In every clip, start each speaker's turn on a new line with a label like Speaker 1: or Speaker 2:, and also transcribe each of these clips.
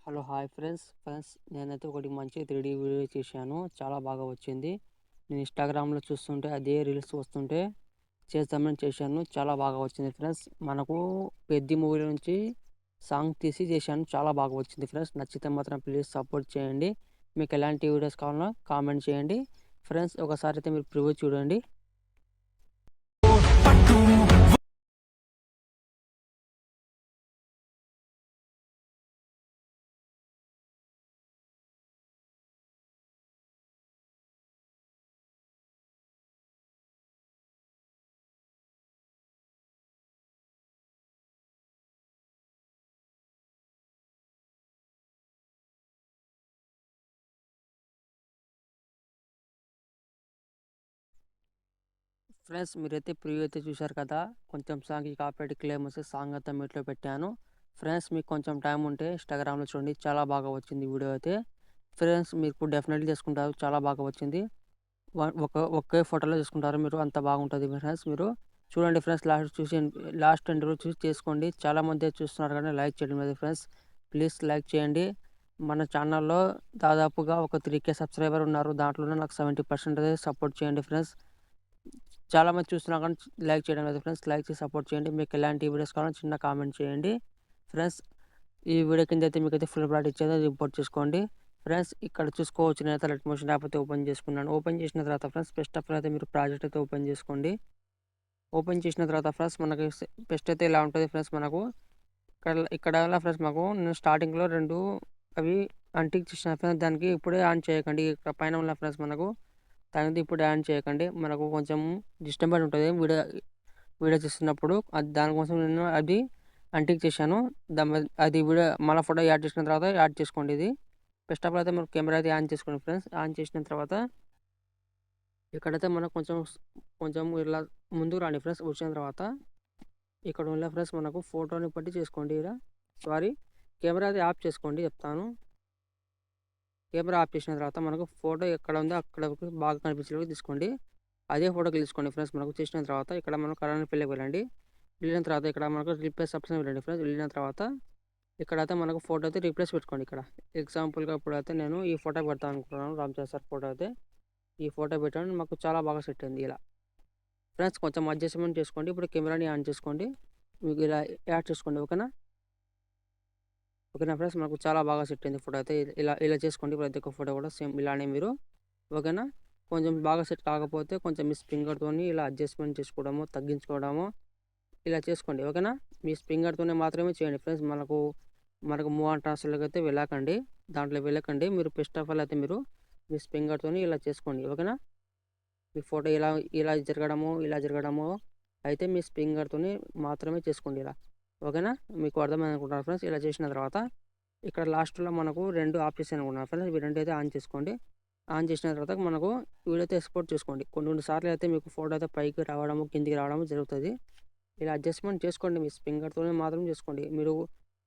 Speaker 1: Hello hi friends నేనైతే ఒకటి మంచి 3D వీడియో చేశాను. చాలా బాగా వచ్చింది. నేను ఇన్‌స్టాగ్రామ్‌లో చూస్తుంటే అదే రీల్స్ వస్తుంటే చేద్దామని చేశాను. చాలా బాగా వచ్చింది ఫ్రెండ్స్. మనకు 'పెద్ది' మూవీలో నుంచి సాంగ్ తీసి చేశాను. చాలా బాగా వచ్చింది ఫ్రెండ్స్. నచ్చితే మాత్రం ప్లీజ్ సపోర్ట్ చేయండి. మీకు ఎలాంటి వీడియోస్ కావాలన్నా కామెంట్ చేయండి. ఫ్రెండ్స్ ఒకసారి అయితే మీరు ప్రివ్యూ చూడండి. ఫ్రెండ్స్ మీరైతే ప్రివ్యూ అయితే చూశారు కదా! కొంచెం సాంగ్‌కి కాపీరైట్ క్లెయిమ్ వస్తే సాంగ్ అంతా మ్యూట్‌లో పెట్టాను. ఫ్రెండ్స్ మీకు కొంచెం టైం ఉంటే ఇన్‌స్టాగ్రామ్‌లో చూడండి. చాలా బాగా వచ్చింది వీడియో అయితే. ఫ్రెండ్స్ మీకు డెఫినెట్‌లీ చేసుకుంటారు. చాలా బాగా వచ్చింది. ఒకే ఫోటోలో చేసుకుంటారు మీరు. అంత బాగుంటది ఫ్రెండ్స్. మీరు చూడండి ఫ్రెండ్స్ లాస్ట్ ఎండ్ వరకు చూసి చేసుకోండి. చాలామంది చూస్తున్నారు కానీ లైక్ చేయడం లేదు ఫ్రెండ్స్. ప్లీజ్ లైక్ చేయండి. మన ఛానల్‌లో దాదాపుగా ఒక 3K సబ్స్క్రైబర్ ఉన్నారు. దాంట్లోనే నాకు 70% సపోర్ట్ చేయండి ఫ్రెండ్స్. చాలామంది చూస్తున్నా కానీ లైక్ చేయడం లేదు ఫ్రెండ్స్. లైక్ చేసి సపోర్ట్ చేయండి. మీకు ఎలాంటి వీడియోస్ కావాలో చిన్న కామెంట్ చేయండి. ఫ్రెండ్స్ ఈ వీడియో కింద అయితే మీకైతే ఫుల్ ప్లాట్ ఇచ్చేది అది ఇంపోర్ట్ చేసుకోండి. ఫ్రెండ్స్ ఇక్కడ చూసుకోవచ్చు నేనైతే లైట్ మోషన్ యాప్ అయితే ఓపెన్ చేసుకున్నాను. ఓపెన్ చేసిన తర్వాత ఫ్రెండ్స్ ఫస్ట్ ఆఫ్ ఆల్ అయితే మీరు ప్రాజెక్ట్ అయితే ఓపెన్ చేసుకోండి. ఓపెన్ చేసిన తర్వాత ఫ్రెండ్స్ మనకి ఫస్ట్ అయితే ఇలా ఉంటుంది ఫ్రెండ్స్ మనకు. ఇక్కడ ఫ్రెండ్స్ మాకు నేను స్టార్టింగ్‌లో 2 అవి అన్టిక్ చేసిన ఫ్రెండ్స్ దానికి ఇప్పుడే ఆన్ చేయకండి. ఇక్కడ పైన ఉన్న ఫ్రెండ్స్ మనకు దానికి ఇప్పుడు ఆన్ చేయకండి. మనకు కొంచెం డిస్టర్బెన్స్ ఉంటది వీడియో చేస్తున్నప్పుడు. దానికోసం నేను అది అన్టిక్ చేశాను. అది వీడియో మళ్ళా ఫోటో యాడ్ చేసిన తర్వాత యాడ్ చేసుకోండి ఇది. ఫస్ట్ ఆఫ్ ఆల్ అయితే మనం కెమెరా అయితే ఆన్ చేసుకోండి ఫ్రెండ్స్. ఆన్ చేసిన తర్వాత ఇక్కడైతే మనకు కొంచెం ఇలా ముందుకు రండి ఫ్రెండ్స్. వచ్చిన తర్వాత ఇక్కడ ఉన్న ఫ్రెండ్స్ మనకు ఫోటోని బట్టి చేసుకోండి ఇలా. సారీ కెమెరా అది ఆఫ్ చేసుకోండి చెప్తాను. కెమెరా ఆఫ్ చేసిన తర్వాత మనకు ఫోటో ఎక్కడ ఉందో అక్కడ బాగా కనిపించేలాగా తీసుకోండి. అదే ఫోటోకి తీసుకోండి ఫ్రెండ్స్. మనకు చేసిన తర్వాత ఇక్కడ మనం కలర్ ఫిల్‌కి వెళ్ళండి. వెళ్ళిన తర్వాత ఇక్కడ మనకు రీప్లేస్ ఆప్షన్ వెళ్ళండి ఫ్రెండ్స్. వెళ్ళిన తర్వాత ఇక్కడైతే మనకు ఫోటో అయితే రీప్లేస్ పెట్టుకోండి ఇక్కడ. ఎగ్జాంపుల్‌గా ఇప్పుడైతే నేను ఈ ఫోటో పెడతాను అనుకుంటున్నాను. రామ్ చరణ్ సార్ ఫోటో అయితే ఈ ఫోటో పెట్టాను. మాకు చాలా బాగా సెట్ అయింది ఇలా. ఫ్రెండ్స్ కొంచెం అడ్జస్ట్‌మెంట్ చేసుకోండి. ఇప్పుడు కెమెరాని ఆన్ చేసుకోండి. మీకు ఇలా యాడ్ చేసుకోండి. ఓకేనా? ఓకేనా ఫ్రెండ్స్ మనకు చాలా బాగా సెట్ అయింది ఫోటో అయితే. ఇలా చేసుకోండి. ప్రతి ఒక్క ఫోటో కూడా సేమ్ ఇలానే మీరు. ఓకేనా? కొంచెం బాగా సెట్ కాకపోతే కొంచెం మీ ఫింగర్‌తోని ఇలా అడ్జస్ట్‌మెంట్ చేసుకోవడమో, తగ్గించుకోవడమో ఇలా చేసుకోండి. ఓకేనా? మీ ఫింగర్‌తోనే మాత్రమే చేయండి ఫ్రెండ్స్. మనకు మూవ్ ఆన్ ట్రాన్స్‌ఫర్‌లోకి అయితే వెళ్ళకండి. దాంట్లో వెళ్ళకండి. మీరు ఫస్ట్ ఆఫ్ ఆల్ అయితే మీరు మీ ఫింగర్‌తోని ఇలా చేసుకోండి. ఓకేనా? మీ ఫోటో ఇలా జరగడమో అయితే మీ ఫింగర్‌తోని మాత్రమే చేసుకోండి ఇలా. ఓకేనా? మీకు అర్థమైంది అనుకుంటున్నాను ఫ్రెండ్స్. ఇలా చేసిన తర్వాత ఇక్కడ లాస్ట్‌లో మనకు 2 ఆప్షన్స్ అనుకున్నాను ఫ్రెండ్స్. ఇవి 2 అయితే ఆన్ చేసుకోండి. ఆన్ చేసిన తర్వాత మనకు వీడియో అయితే ఎక్స్‌పోర్ట్ చేసుకోండి. కొన్ని సార్లు అయితే మీకు ఫోటో అయితే పైకి రావడము, కిందికి రావడము జరుగుతది. ఇలా అడ్జస్ట్‌మెంట్ చేసుకోండి. మీ ఫింగర్‌తోనే మాత్రం చేసుకోండి. మీరు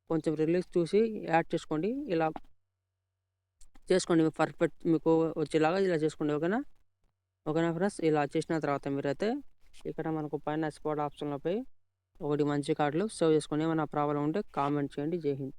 Speaker 1: కొంచెం రిలీక్స్ చూసి యాడ్ చేసుకోండి. ఇలా చేసుకోండి. పర్ఫెక్ట్ మీకు వచ్చేలాగా ఇలా చేసుకోండి. ఓకేనా? ఓకేనా ఫ్రెండ్స్. ఇలా చేసిన తర్వాత మీరైతే ఇక్కడ మనకు పైన ఎక్స్‌పోర్ట్ ఆప్షన్‌లో పోయి ఒకటి మంచి కార్డ్‌లు సేవ్ చేసుకోండి. ఏమైనా ప్రాబ్లమ్ ఉంటే కామెంట్ చేయండి. జై హింద్.